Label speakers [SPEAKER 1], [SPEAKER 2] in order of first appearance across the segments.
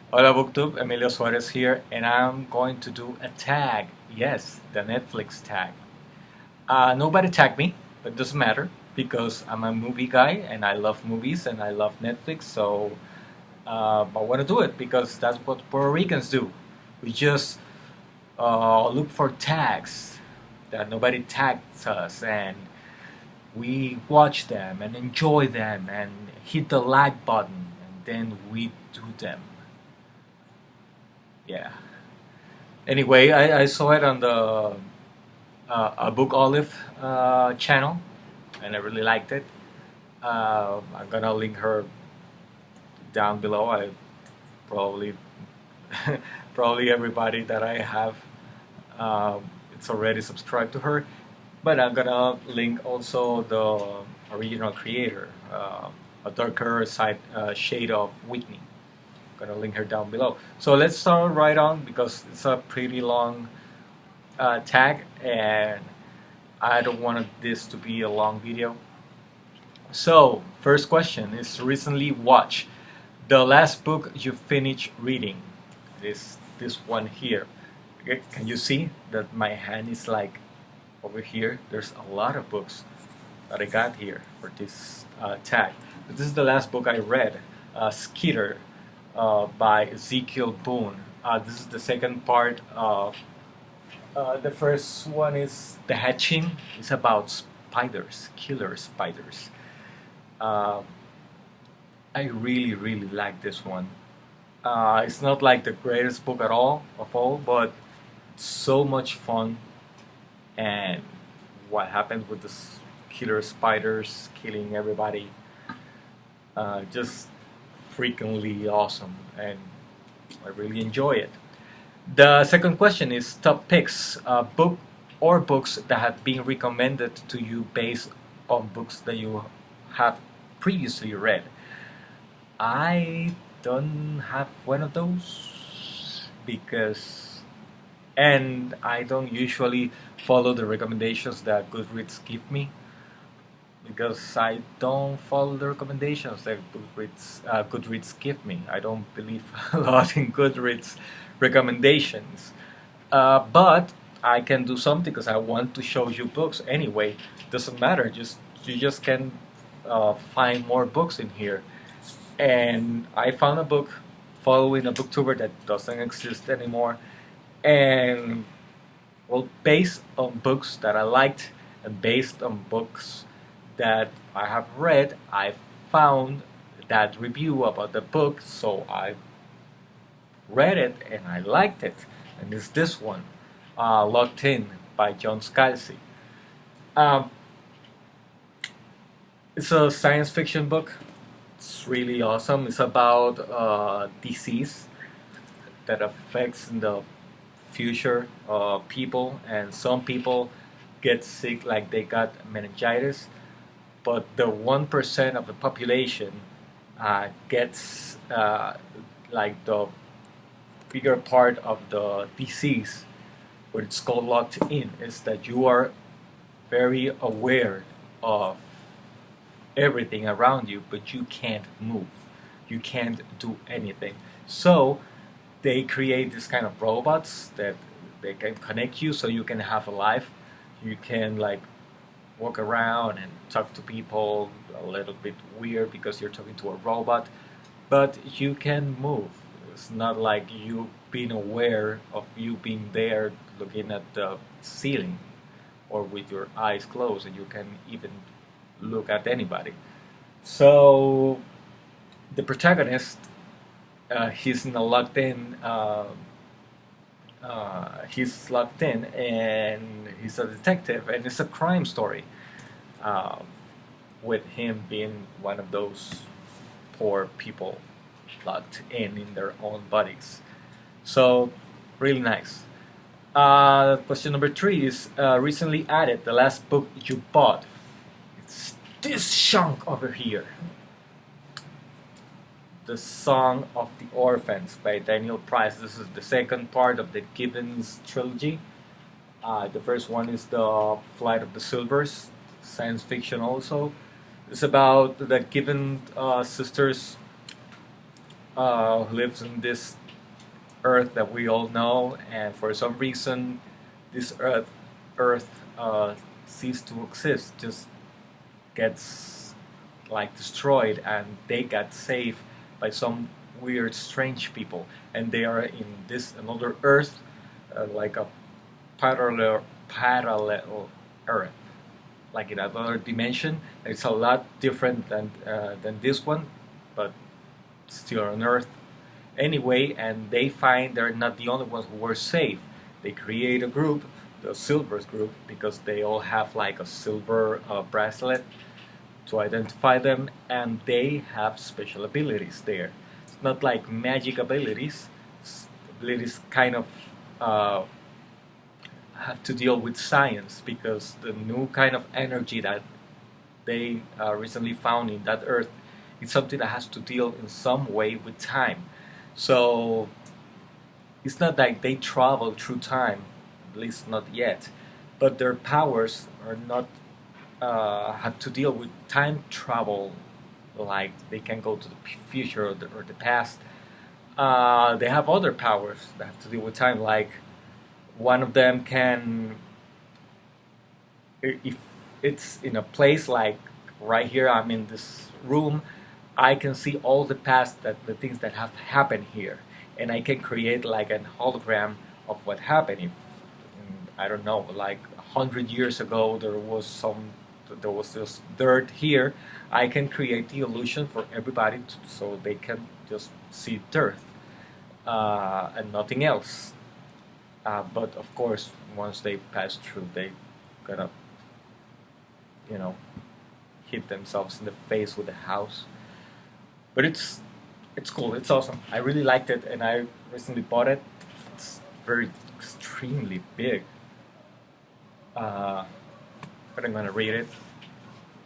[SPEAKER 1] Hola Booktube, Emilio Suarez here, and I'm going to do a tag. Yes, the Netflix tag. Nobody tagged me, but it doesn't matter because I'm a movie guy and I love movies and I love Netflix, so I want to do it because that's what Puerto Ricans do. We just look for tags that nobody tags us, and we watch them and enjoy them and hit the like button, and then we do them. Yeah. Anyway, I saw it on the a Book Olive channel, and I really liked it. I'm gonna link her down below. I probably probably everybody that I have it's already subscribed to her, but I'm gonna link also the original creator, a darker side shade of Whitney. Gonna link her down below. So let's start right on because it's a pretty long tag, and I don't want this to be a long video. So, first question is recently watched the last book you finished reading. This one here. Okay, can you see that my hand is like over here? There's a lot of books that I got here for this tag. But this is the last book I read, Skeeter by Ezekiel Boone. This is the second part of the first one is The Hatching. It's about spiders, killer spiders. Uh, I really, really like this one. It's not like the greatest book at all of all, but so much fun. And what happens with the killer spiders killing everybody, just freakingly awesome, and I really enjoy it. The second question is top picks, book or books that have been recommended to you based on books that you have previously read. I don't have one of those because, and I don't usually follow the recommendations that Goodreads give me because I don't follow the recommendations that Goodreads give me. I don't believe a lot in Goodreads recommendations. But I can do something because I want to show you books anyway. Doesn't matter. Just you just can find more books in here. And I found a book following a booktuber that doesn't exist anymore. And well, based on books that I liked and based on books that I have read, I found that review about the book, so I read it and I liked it. And it's this one, Locked In by John Scalzi. Um, it's a science fiction book. It's really awesome. It's about disease that affects in the future people, and some people get sick like they got meningitis, but the 1% of the population gets like the bigger part of the disease. What it's called locked in is that you are very aware of everything around you, but you can't move, you can't do anything. So they create this kind of robots that they can connect you so you can have a life. You can like walk around and talk to people, a little bit weird because you're talking to a robot, but you can move. It's not like you being aware of you being there looking at the ceiling or with your eyes closed, and you can even look at anybody. So the protagonist, he's in a locked in. He's locked in, and he's a detective, and it's a crime story. Um, with him being one of those poor people locked in their own bodies. So, really nice. Question number three is recently added the last book you bought. It's this chunk over here. The Song of the Orphans by Daniel Price. This is the second part of the Gibbons trilogy. The first one is The Flight of the Silvers, science fiction also. It's about the Gibbon sisters who lives in this Earth that we all know, and for some reason, this Earth ceased to exist, just gets like destroyed, and they got saved by some weird, strange people, and they are in this another Earth, like a parallel Earth, like in another dimension. It's a lot different than this one, but still on Earth anyway. And they find they're not the only ones who were saved. They create a group, the Silvers group, because they all have like a silver bracelet to identify them, and they have special abilities there. It's not like magic abilities. Abilities kind of uh, have to deal with science, because the new kind of energy that they recently found in that Earth is something that has to deal in some way with time. So it's not like they travel through time, at least not yet, but their powers are not have to deal with time travel, like they can go to the future or the past. They have other powers that have to deal with time, like one of them can, if it's in a place like right here, I'm in this room, I can see all the past, that the things that have happened here, and I can create like an hologram of what happened. If I don't know, like 100 years ago, there was just dirt here. I can create the illusion for everybody so they can just see dirt and nothing else. But of course, once they pass through, they gonna, you know, hit themselves in the face with a house. But it's cool. It's awesome. I really liked it, and I recently bought it. It's very extremely big. Uh, but I'm gonna read it.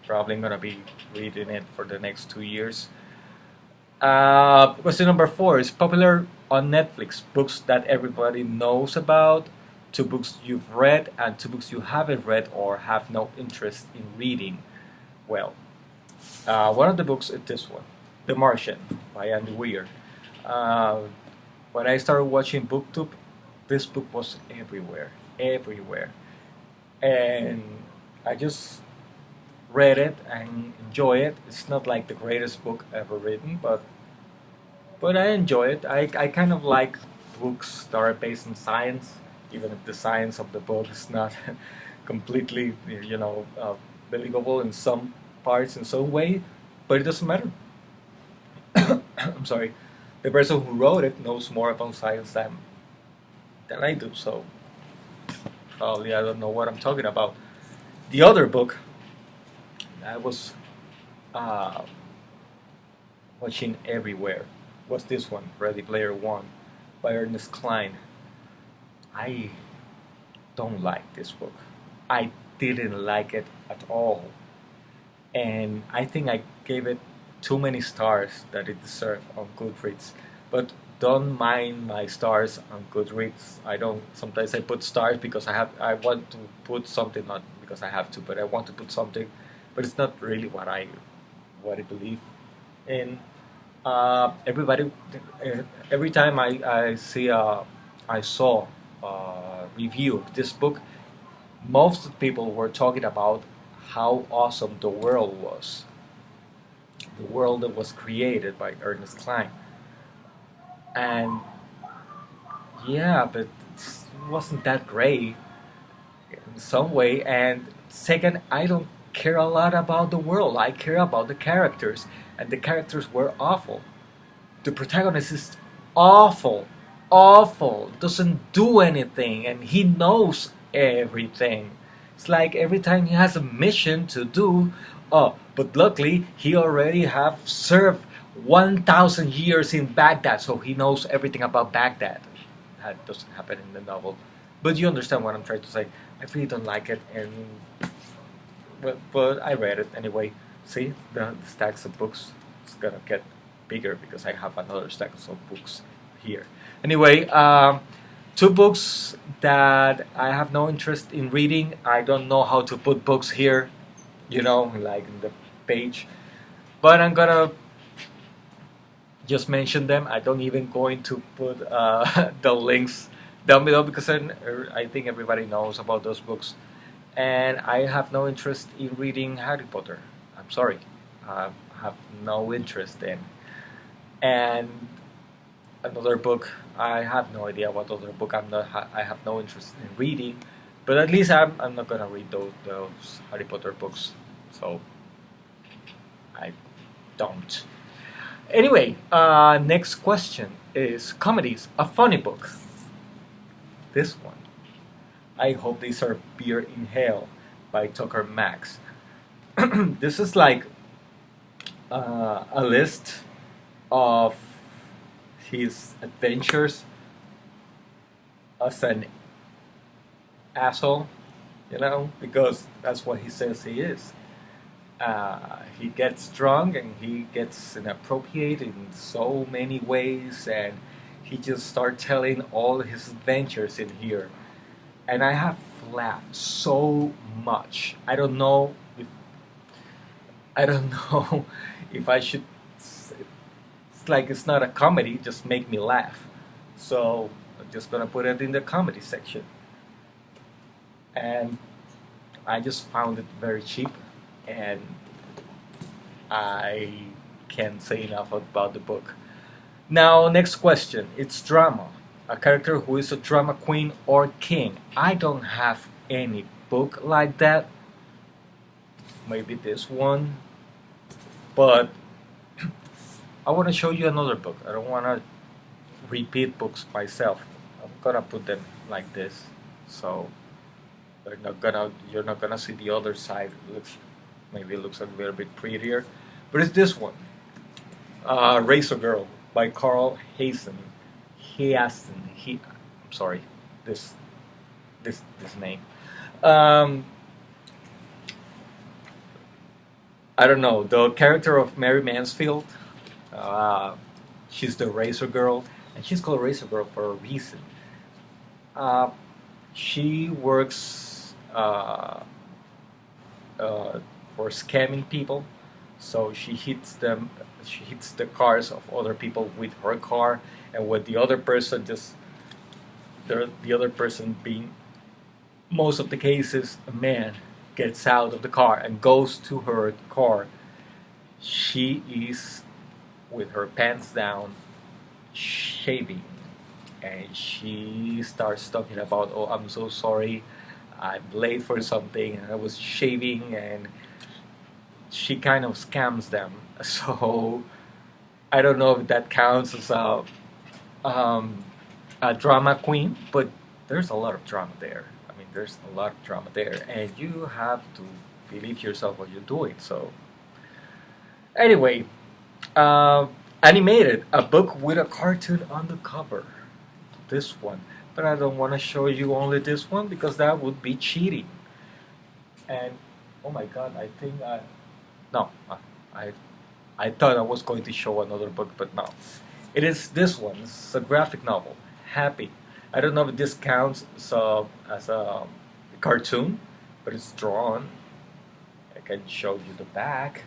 [SPEAKER 1] Probably gonna be reading it for the next 2 years. Question number 4 is popular on Netflix books that everybody knows about, 2 books you've read, and 2 books you haven't read or have no interest in reading. Well, one of the books is this one, The Martian by Andy Weir. Uh, when I started watching BookTube, this book was everywhere, everywhere, and I just read it and enjoy it. It's not like the greatest book ever written, but I enjoy it. I kind of like books that are based on science, even if the science of the book is not completely, believable in some parts in some way, but it doesn't matter. I'm sorry. The person who wrote it knows more about science than I do, so probably I don't know what I'm talking about. The other book I was uh, watching everywhere was this one, Ready Player One, by Ernest Cline. I don't like this book. I didn't like it at all, and I think I gave it too many stars that it deserved on Goodreads. But don't mind my stars on Goodreads. I don't. Sometimes I put stars because I want to put something, not because I have to, but I want to put something. But it's not really what I believe in. Everybody, every time I saw a review of this book, most of the people were talking about how awesome the world was, the world that was created by Ernest Cline. And yeah, but it wasn't that great in some way. And second, I don't care a lot about the world. I care about the characters, and the characters were awful. The protagonist is awful, awful. Doesn't do anything, and he knows everything. It's like every time he has a mission to do, oh, but luckily he already have served 1,000 years in Baghdad, so he knows everything about Baghdad. That doesn't happen in the novel, but you understand what I'm trying to say. I really don't like it, and but I read it anyway. See, the stacks of books is gonna get bigger because I have another stack of books here. Anyway, 2 books that I have no interest in reading. I don't know how to put books here, like in the page, but I'm gonna just mention them. I don't even going to put the links down below because I think everybody knows about those books. And I have no interest in reading Harry Potter. I'm sorry, I have no interest in. And another book, I have no idea what other book I have no interest in reading. But at least I'm not gonna read those Harry Potter books. So I don't. Anyway, next question is Comedies, a funny book. This one. I Hope They Serve Beer in Hell by Tucker Max. This is like a list of his adventures as an asshole, you know, because that's what he says he is. He gets drunk and he gets inappropriate in so many ways, and he just starts telling all his adventures in here. And I have laughed so much. I don't know if if I should. It's like it's not a comedy. Just make me laugh. So I'm just gonna put it in the comedy section. And I just found it very cheap, and I can't say enough about the book. Now, next question. It's drama. A character who is a drama queen or king. I don't have any book like that. Maybe this one. But I want to show you another book. I don't want to repeat books myself. I'm gonna put them like this, so you're not gonna see the other side. Maybe it looks a little bit prettier, but it's this one. Razor Girl by Carl Hazen. I'm sorry, this name. I don't know, the character of Mary Mansfield. She's the Razor Girl, and she's called Razor Girl for a reason. She works for scamming people, so she hits them. She hits the cars of other people with her car, and when the other person the other person being most of the cases a man, gets out of the car and goes to her car, she is with her pants down, shaving, and she starts talking about, oh, I'm so sorry, I'm late for something, and I was shaving, and she kind of scams them. So I don't know if that counts as a drama queen, but there's a lot of drama there. I mean, there's a lot of drama there, and you have to believe yourself what you're doing. So anyway, animated, a book with a cartoon on the cover. This one, but I don't want to show you only this one because that would be cheating. And oh my God, I think no, I thought I was going to show another book, but no. It is this one. It's a graphic novel, Happy. I don't know if this counts as a cartoon, but it's drawn. I can show you the back.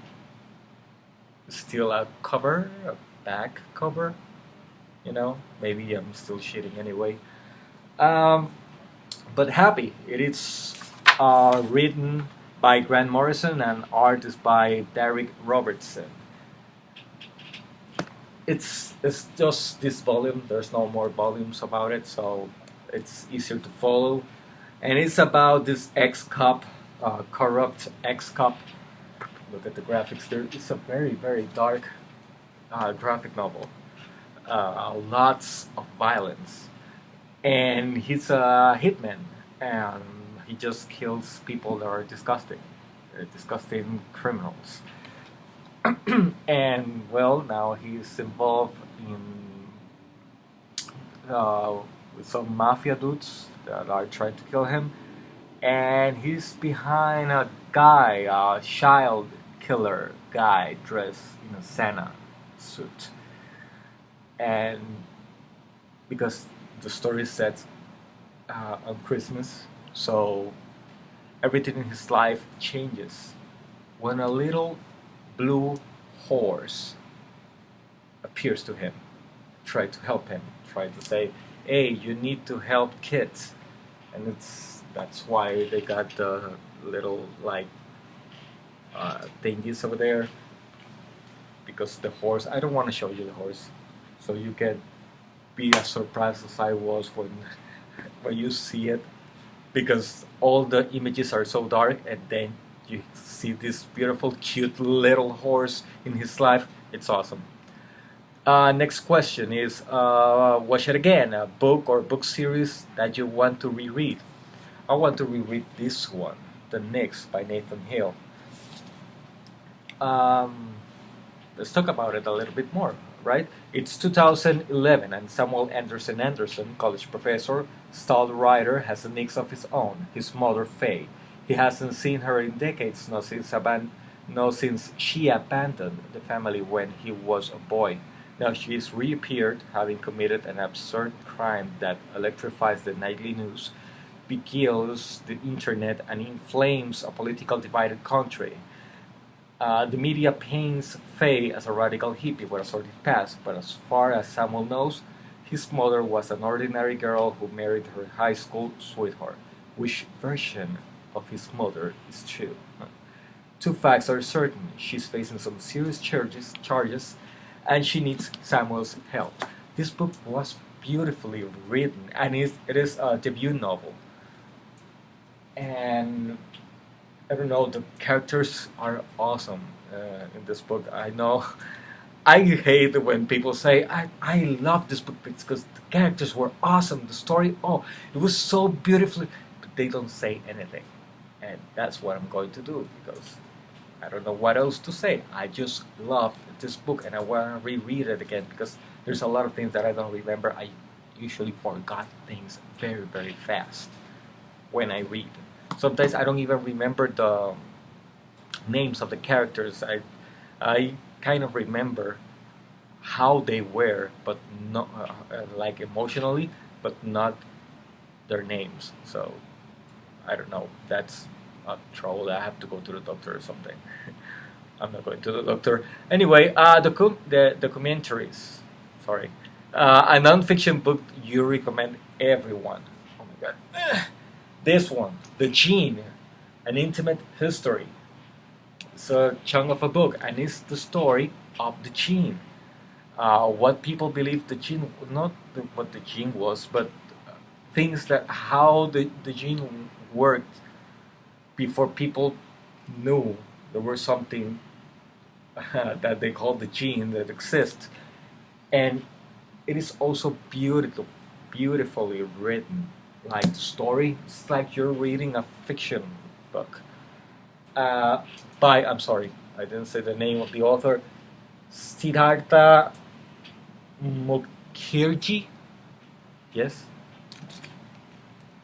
[SPEAKER 1] Still a cover, a back cover. You know, maybe I'm still cheating anyway. But Happy. It is written by Grant Morrison and art is by Derek Robertson. It's just this volume. There's no more volumes about it, so it's easier to follow. And it's about this ex-cop, corrupt ex-cop. Look at the graphics there. It's a very, very dark graphic novel. Lots of violence. And he's a hitman, and he just kills people that are disgusting. Disgusting criminals. And well, now he's involved in with some mafia dudes that are trying to kill him, and he's behind a guy, a child killer guy dressed in a Santa suit. And because the story is set on Christmas, so everything in his life changes when a little blue horse appears to him, try to help him, try to say, hey, you need to help kids. And that's why they got the little like thingies over there, because the horse, I don't want to show you the horse, so you can be as surprised as I was when you see it, because all the images are so dark, and then you see this beautiful, cute little horse in his life. It's awesome. Next question is, watch it again, a book or book series that you want to reread. I want to reread this one, The Knicks by Nathan Hill. Um, let's talk about it a little bit more, right? It's 2011, and Samuel Anderson, college professor, style writer, has a niece of his own, his mother Faye. He hasn't seen her in decades, not since she abandoned the family when he was a boy. Now she is reappeared, having committed an absurd crime that electrifies the nightly news, beguiles the internet, and inflames a political divided country. The media paints Faye as a radical hippie with a sordid past, but as far as Samuel knows, his mother was an ordinary girl who married her high school sweetheart. Which version of his mother is true? Two facts are certain: she's facing some serious charges, and she needs Samuel's help. This book was beautifully written, and it is a debut novel. And I don't know, the characters are awesome in this book. I know I hate when people say, I love this book because the characters were awesome, the story, oh, it was so beautifully, but they don't say anything. And that's what I'm going to do, because I don't know what else to say. I just loved this book, and I want to reread it again, because there's a lot of things that I don't remember. I usually forgot things very, very fast when I read. Sometimes I don't even remember the names of the characters. I kind of remember how they were, but not like emotionally, but not their names. So I don't know. That's a trouble. I have to go to the doctor or something. I'm not going to the doctor. Anyway, the documentaries. Sorry, a nonfiction book you recommend everyone. Oh my god. This one, The Gene, an intimate history. It's a chunk of a book, and it's the story of the gene. What people believe the gene, not what the gene was, but things that how the gene worked before people knew there was something that they call the gene that exists. And it is also beautifully written. Like the story, it's like you're reading a fiction book. I'm sorry, I didn't say the name of the author, Siddhartha Mukherjee. Yes,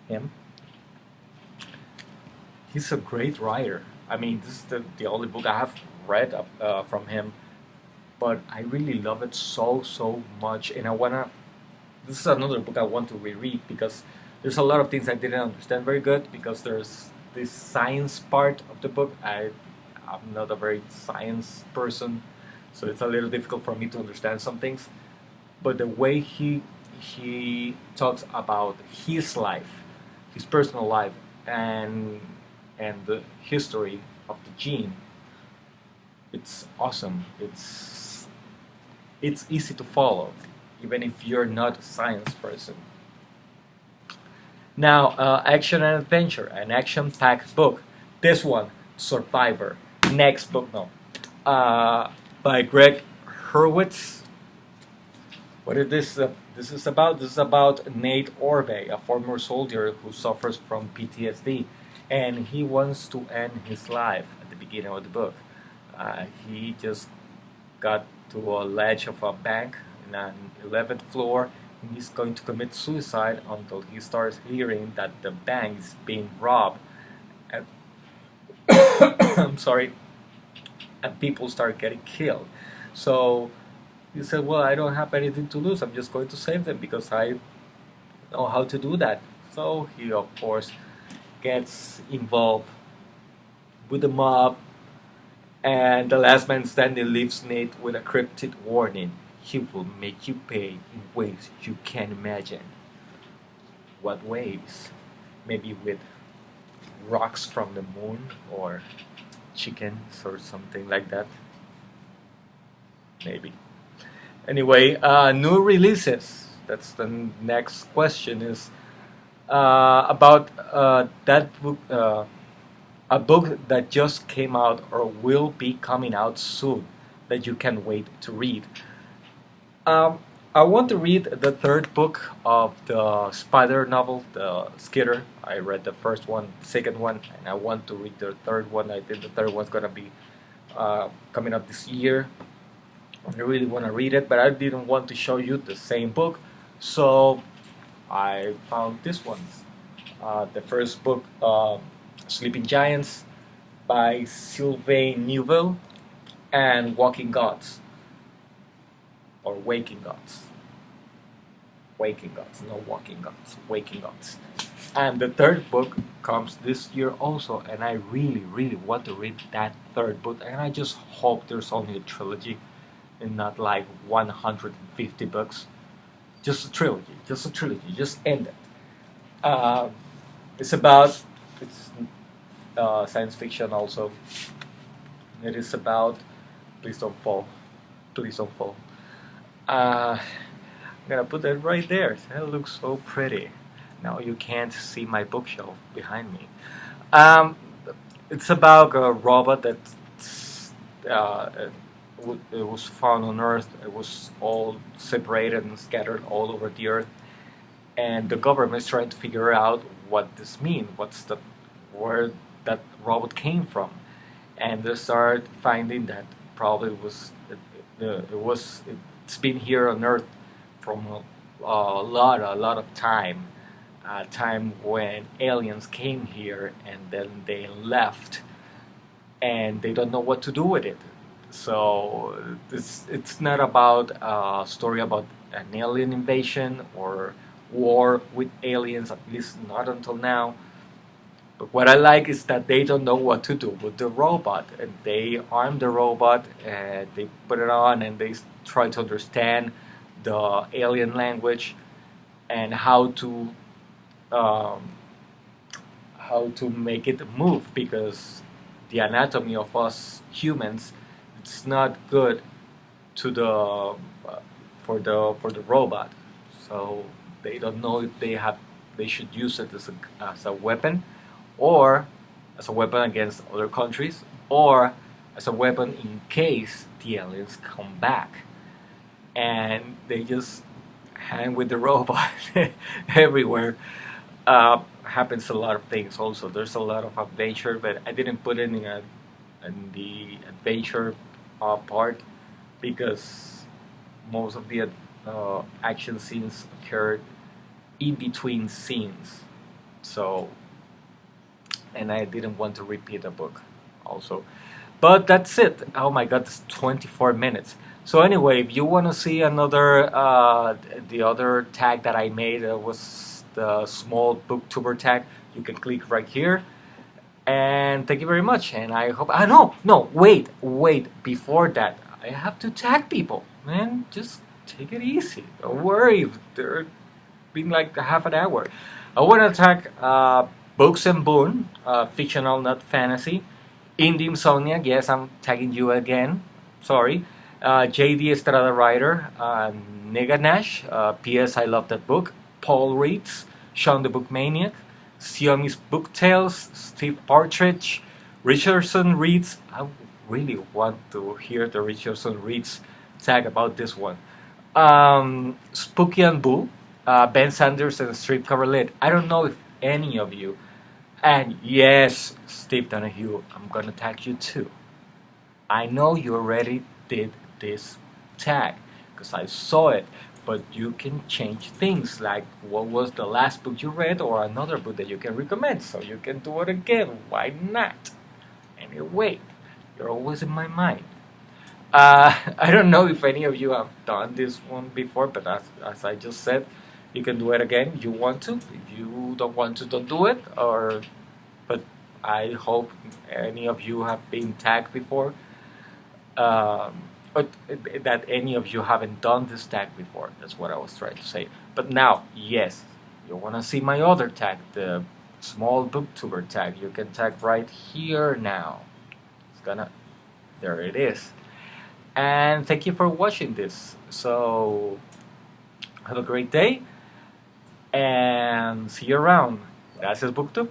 [SPEAKER 1] him. He's a great writer. I mean, this is the only book I have read from him, but I really love it so much, and this is another book I want to reread, because there's a lot of things I didn't understand very good, because there's this science part of the book. I'm not a very science person, so it's a little difficult for me to understand some things. But the way he talks about his life, his personal life, and the history of the gene, it's awesome. It's easy to follow, even if you're not a science person. Now, action and adventure, an action-packed book. This one, Survivor. Next book, no, by Greg Hurwitz. What is this? This is about? This is about Nate Orbe, a former soldier who suffers from PTSD, and he wants to end his life at the beginning of the book. He just got to a ledge of a bank in an 11th floor, and he's going to commit suicide until he starts hearing that the bank is being robbed. And I'm sorry, and people start getting killed. So he said, well, I don't have anything to lose. I'm just going to save them because I know how to do that. So he, of course, gets involved with the mob, and the last man standing leaves Nate with a cryptic warning. He will make you pay in ways you can't imagine. What ways? Maybe with rocks from the moon or chickens or something like that. Maybe. Anyway, new releases. That's the next question. Is about that book. A book that just came out or will be coming out soon that you can wait to read. Um, I want to read the third book of the Spider novel, the Skitter. I read the first one, second one, and I want to read the third one. I think the third one's gonna be coming up this year. I really want to read it, but I didn't want to show you the same book, so I found this one. The first book, Sleeping Giants, by Sylvain Neuville, and Walking Gods, or Waking Gods. Waking Gods, no Walking Gods, Waking Gods. And the third book comes this year also, and I really, really want to read that third book, and I just hope there's only a trilogy and not like 150 books. Just a trilogy, just end it. It's about, it's science fiction also. It is about, please don't fall, please don't fall. I'm gonna put that right there. That looks so pretty. Now you can't see my bookshelf behind me. Um, it's about a robot that it was found on Earth. It was all separated and scattered all over the Earth, and the government is trying to figure out what this means. What's the where that robot came from, and they start finding that probably it's been here on Earth from a lot of time, time when aliens came here and then they left, and they don't know what to do with it. So it's not about a story about an alien invasion or war with aliens, at least not until now. But what I like is that they don't know what to do with the robot, and they arm the robot and they put it on and they try to understand the alien language and um, how to make it move, because the anatomy of us humans, it's not good to the for the robot. So they don't know if they should use it as a weapon, or as a weapon against other countries, or as a weapon in case the aliens come back. And they just hang with the robot everywhere. Happens a lot of things also. There's a lot of adventure, but I didn't put it in the adventure part, because most of the action scenes occurred in between scenes. So, and I didn't want to repeat the book also. But that's it. Oh my god, it's 24 minutes. So anyway, if you want to see another, the other tag that I made was the small booktuber tag, you can click right here. And thank you very much. And I hope, wait, before that, I have to tag people. Man, just take it easy. Don't worry, they're been like half an hour. I want to tag Books and Boone, fictional, not fantasy. Indie Insomniac, yes, I'm tagging you again. Sorry. JD Estrada Writer, Nega Nash, P.S. I love that book. Paul Reeds, Sean the Book Maniac, Xiaomi's Book Tales, Steve Partridge, Richardson Reads. I really want to hear the Richardson Reads tag about this one. Spooky and Boo, Ben Sanders and Strip Cover Lid. I don't know if any of you, and yes, Steve Donahue, I'm gonna tag you too. I know you already did this tag because I saw it, but you can change things, like what was the last book you read or another book that you can recommend, so you can do it again. Why not? Anyway, you're always in my mind. I don't know if any of you have done this one before, but as I just said, you can do it again. You want to. If you don't want to, don't do it. But I hope any of you have been tagged before. But that any of you haven't done this tag before. That's what I was trying to say. But now, yes, you want to see my other tag, the small booktuber tag. You can tag right here now. It's gonna, there it is. And thank you for watching this. So have a great day and see you around. Gracias, Booktube.